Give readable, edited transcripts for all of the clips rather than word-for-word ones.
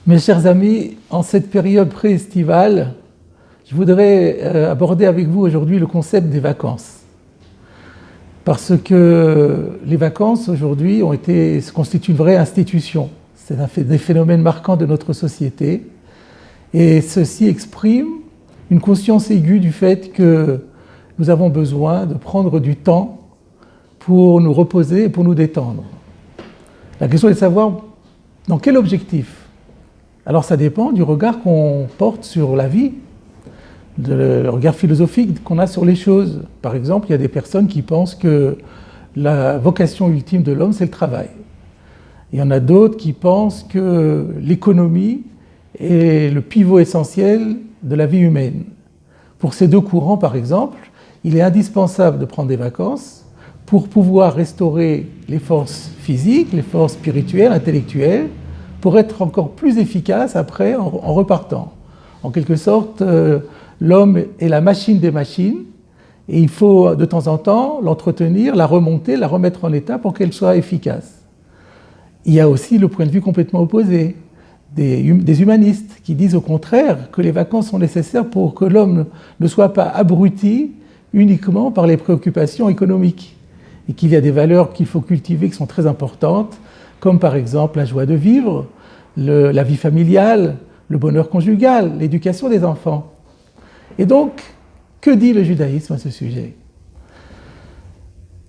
Mes chers amis, en cette période pré-estivale, je voudrais aborder avec vous aujourd'hui le concept des vacances. Parce que les vacances aujourd'hui constituent une vraie institution. C'est des phénomènes marquants de notre société. Et ceci exprime une conscience aiguë du fait que nous avons besoin de prendre du temps pour nous reposer et pour nous détendre. La question est de savoir dans quel objectif. Alors ça dépend du regard qu'on porte sur la vie, le regard philosophique qu'on a sur les choses. Par exemple, il y a des personnes qui pensent que la vocation ultime de l'homme, c'est le travail. Il y en a d'autres qui pensent que l'économie est le pivot essentiel de la vie humaine. Pour ces deux courants, par exemple, il est indispensable de prendre des vacances pour pouvoir restaurer les forces physiques, les forces spirituelles, intellectuelles, pour être encore plus efficace après en repartant. En quelque sorte, l'homme est la machine des machines et il faut de temps en temps l'entretenir, la remonter, la remettre en état pour qu'elle soit efficace. Il y a aussi le point de vue complètement opposé, des humanistes qui disent au contraire que les vacances sont nécessaires pour que l'homme ne soit pas abruti uniquement par les préoccupations économiques et qu'il y a des valeurs qu'il faut cultiver qui sont très importantes, comme par exemple la joie de vivre, la vie familiale, le bonheur conjugal, l'éducation des enfants. Et donc, que dit le judaïsme à ce sujet ?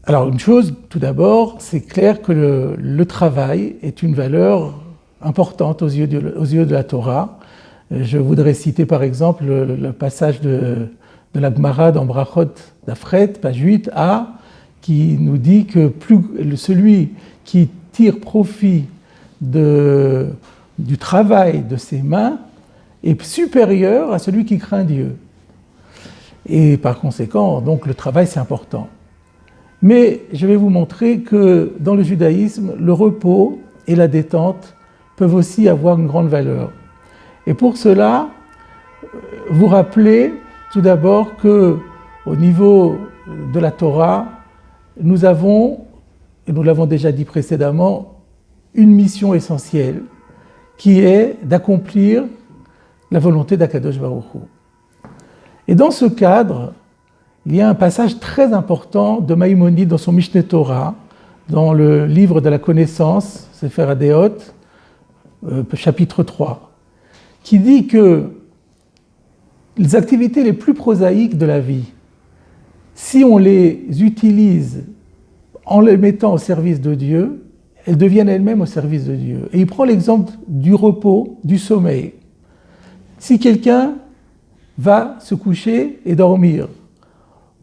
Alors, une chose, tout d'abord, c'est clair que le travail est une valeur importante aux yeux de la Torah. Je voudrais citer par exemple le passage de la Gemara dans Brachot d'Afret, page 8a, qui nous dit que celui qui tire profit du travail de ses mains est supérieur à celui qui craint Dieu. Et par conséquent, donc, le travail, c'est important. Mais je vais vous montrer que dans le judaïsme, le repos et la détente peuvent aussi avoir une grande valeur. Et pour cela, vous rappelez tout d'abord qu'au niveau de la Torah, nous avons, et nous l'avons déjà dit précédemment, une mission essentielle qui est d'accomplir la volonté d'Akadosh Baruch Hu. Et dans ce cadre, il y a un passage très important de Maïmonide dans son Mishneh Torah, dans le livre de la connaissance, Sefer Adéot, chapitre 3, qui dit que les activités les plus prosaïques de la vie, si on les utilise en les mettant au service de Dieu, elles deviennent elles-mêmes au service de Dieu. Et il prend l'exemple du repos, du sommeil. Si quelqu'un va se coucher et dormir,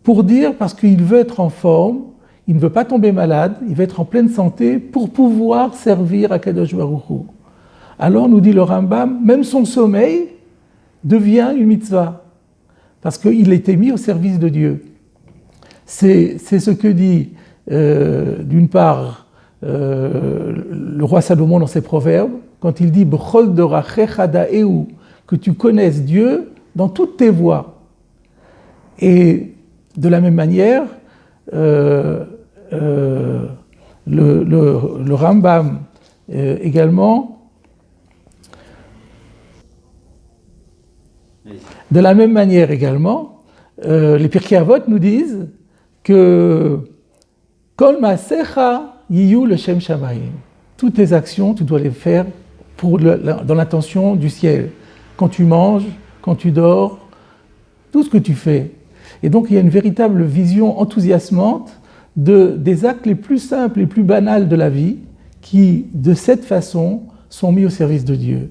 pour dire parce qu'il veut être en forme, il ne veut pas tomber malade, il veut être en pleine santé pour pouvoir servir à Kadosh Baruch Hu. Alors, nous dit le Rambam, même son sommeil devient une mitzvah, parce qu'il a été mis au service de Dieu. C'est ce que dit, d'une part, le roi Salomon dans ses proverbes, quand il dit « B'chol dorachecha da'eu » que tu connaisses Dieu dans toutes tes voies. Et de la même manière, le Rambam également, de la même manière également, les Pirkei Avot nous disent que Kol ma'asecha yiyu l'Shem shamayim. Toutes tes actions, tu dois les faire dans l'intention du ciel. Quand tu manges, quand tu dors, tout ce que tu fais. Et donc il y a une véritable vision enthousiasmante des actes les plus simples, les plus banals de la vie, qui, de cette façon, sont mis au service de Dieu.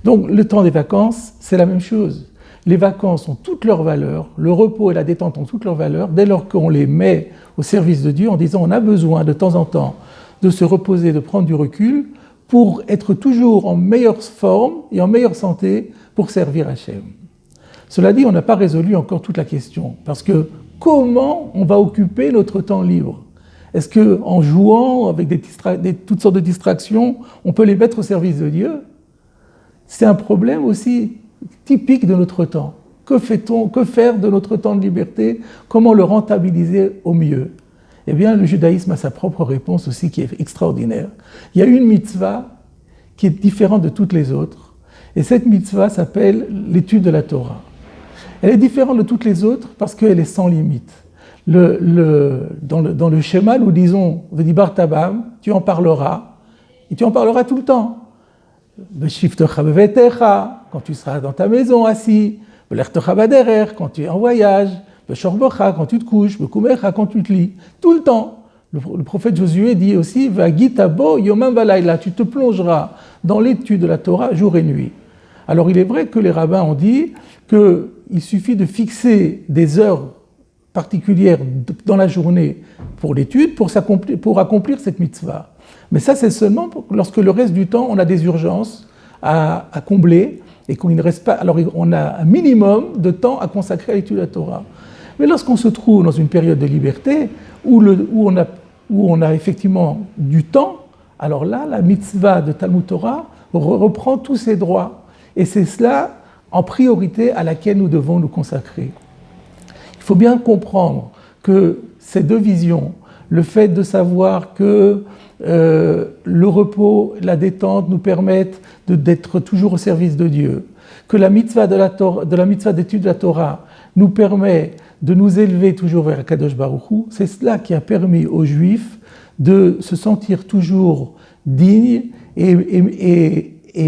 Donc le temps des vacances, c'est la même chose. Les vacances ont toutes leurs valeurs, le repos et la détente ont toutes leurs valeurs, dès lors qu'on les met au service de Dieu en disant on a besoin de temps en temps de se reposer, de prendre du recul pour être toujours en meilleure forme et en meilleure santé pour servir Hachem. Cela dit, on n'a pas résolu encore toute la question, parce que comment on va occuper notre temps libre ? Est-ce qu'en jouant avec toutes sortes de distractions, on peut les mettre au service de Dieu ? C'est un problème aussi typique de notre temps. Que fait-on ? Que faire de notre temps de liberté ? Comment le rentabiliser au mieux ? Eh bien, le judaïsme a sa propre réponse aussi qui est extraordinaire. Il y a une mitzvah qui est différente de toutes les autres. Et cette mitzvah s'appelle l'étude de la Torah. Elle est différente de toutes les autres parce qu'elle est sans limite. Dans le schéma, nous disons, Vedibar Tabam, tu en parleras, et tu en parleras tout le temps. Beshiftecha bevetecha, quand tu seras dans ta maison assis, Belertecha baderer, quand tu es en voyage, Beshorbecha, quand tu te couches, Bekumecha, quand tu te lis, tout le temps. Le prophète Josué dit aussi, Vagitabo yomam valayla, tu te plongeras dans l'étude de la Torah jour et nuit. Alors il est vrai que les rabbins ont dit qu'il suffit de fixer des heures particulières dans la journée pour l'étude, pour accomplir cette mitzvah. Mais ça, c'est seulement lorsque le reste du temps, on a des urgences à combler et qu'il ne reste pas. Alors, on a un minimum de temps à consacrer à l'étude de la Torah. Mais lorsqu'on se trouve dans une période de liberté où on a effectivement du temps, alors là, la mitzvah de Talmud Torah reprend tous ses droits. Et c'est cela, en priorité, à laquelle nous devons nous consacrer. Il faut bien comprendre que ces deux visions, le fait de savoir que le repos, la détente nous permettent d'être toujours au service de Dieu, que la mitzvah de la mitzvah d'étude de la Torah nous permet de nous élever toujours vers Kadosh Baruch Hu, c'est cela qui a permis aux Juifs de se sentir toujours dignes et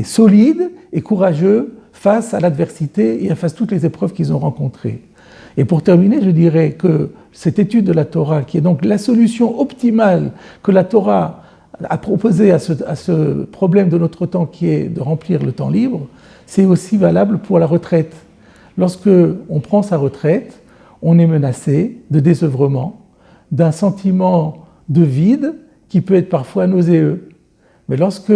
solides et courageux face à l'adversité et face à toutes les épreuves qu'ils ont rencontrées. Et pour terminer, je dirais que cette étude de la Torah, qui est donc la solution optimale que la Torah a proposée à ce problème de notre temps qui est de remplir le temps libre, c'est aussi valable pour la retraite. Lorsque on prend sa retraite, on est menacé de désœuvrement, d'un sentiment de vide qui peut être parfois nauséeux. Mais lorsque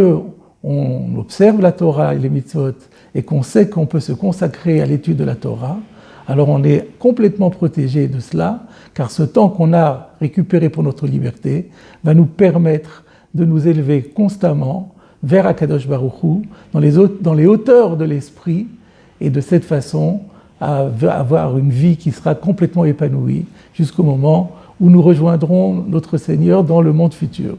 on observe la Torah et les mitzvot et qu'on sait qu'on peut se consacrer à l'étude de la Torah, alors on est complètement protégé de cela, car ce temps qu'on a récupéré pour notre liberté va nous permettre de nous élever constamment vers Akadosh Baruch Hu, dans les hauteurs de l'esprit, et de cette façon avoir une vie qui sera complètement épanouie jusqu'au moment où nous rejoindrons notre Seigneur dans le monde futur.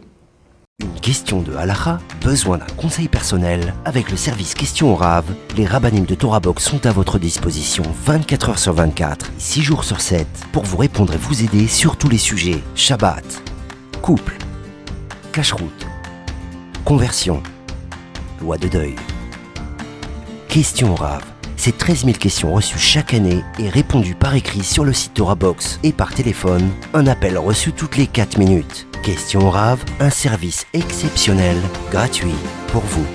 Une question de halakha, besoin d'un conseil personnel? Avec le service Questions au Rav, les rabbanim de Torah Box sont à votre disposition 24 heures sur 24, 6 jours sur 7, pour vous répondre et vous aider sur tous les sujets. Shabbat, couple, cacheroute, conversion, loi de deuil. Questions au Rav, c'est 13 000 questions reçues chaque année et répondues par écrit sur le site Torah Box et par téléphone, un appel reçu toutes les 4 minutes. Questions au Rav, un service exceptionnel, gratuit pour vous.